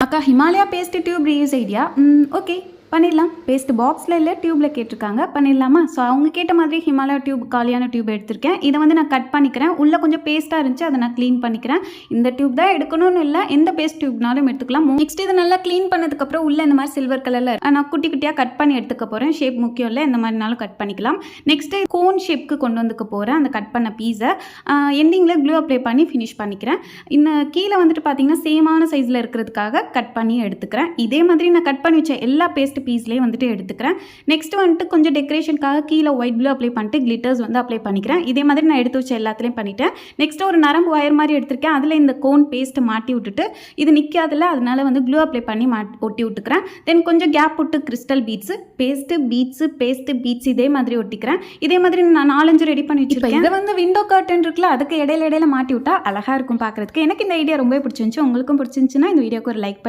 அக்கா Himalaya paste tube reuse idea. Okay பண்ணிடலாம். Paste பாக்ஸில் இல்லை டியூப்பில் கேட்டிருக்காங்க, பண்ணிடலாமா? ஸோ அவங்க கேட்ட மாதிரி ஹிமாலயா டியூப் காலியான டியூப் எடுத்திருக்கேன். இதை வந்து நான் கட் பண்ணிக்கிறேன். உள்ளே கொஞ்சம் பேஸ்ட்டாக இருந்துச்சு, அதை நான் க்ளீன் பண்ணிக்கிறேன். இந்த டியூப் தான் எடுக்கணும்னு இல்லை, எந்த பேஸ்ட் டியூப்னாலும் எடுத்துக்கலாம். நெக்ஸ்ட் இதை நல்லா க்ளீன் பண்ணதுக்கப்புறம் உள்ளே இந்த மாதிரி சில்வர் கலரில் நான் குட்டி குட்டியாக கட் பண்ணி எடுத்துக்க போகிறேன். ஷேப் முக்கியம் இல்லை, இந்த மாதிரினாலும் கட் பண்ணிக்கலாம். நெக்ஸ்ட்டு கோன் ஷேப்க்கு கொண்டு வந்துக்க போகிறேன் அந்த கட் பண்ண பீஸை. எண்டிங்கில் க்ளூ அப்ளை பண்ணி ஃபினிஷ் பண்ணிக்கிறேன். இந்த கீழே வந்துட்டு பார்த்தீங்கன்னா சேமான சைஸில் இருக்கிறதுக்காக கட் பண்ணி எடுத்துக்கிறேன். இதே மாதிரி நான் கட் பண்ணி வச்ச எல்லா பேஸ்ட் பீஸ்லேயே வந்துட்டு எடுத்துக்கிறேன். நெக்ஸ்ட் வந்துட்டு கொஞ்சம் டெக்கரேஷனுக்காக கீழே ஒயிட் ப்ளூ அப்ளை பண்ணிட்டு கிளிட்டர்ஸ் வந்து அப்ளை பண்ணிக்கிறேன். இதே மாதிரி நான் எடுத்து வச்ச எல்லாத்துலேயும் பண்ணிட்டேன். நெக்ஸ்ட் ஒரு நரம்பு ஒயர் மாதிரி எடுத்திருக்கேன். அதில் இந்த கோன் பேஸ்ட்டை மாட்டி விட்டுட்டு இது நிற்காதில்ல, அதனால வந்து க்ளூ அப்ளை பண்ணி ஒட்டி விட்டுக்கிறேன். தென் கொஞ்சம் கேப் விட்டு கிறிஸ்டல் பீட்ஸு பேஸ்ட்டு பீட்ஸ் இதே மாதிரி ஒட்டிக்கிறேன். இதே மாதிரி நான் 4-5 ரெடி பண்ணி வச்சுருக்கேன். இதை வந்து விண்டோ கர்டன் இருக்குல்ல, அதுக்கு இடையில மாட்டி விட்டா அழகாக இருக்கும் பார்க்குறதுக்கு. எனக்கு இந்த ஐடியா ரொம்ப பிடிச்சிருந்துச்சு. உங்களுக்கும் பிடிச்சிருந்துச்சுன்னா இந்த வீடியோக்கு ஒரு லைக்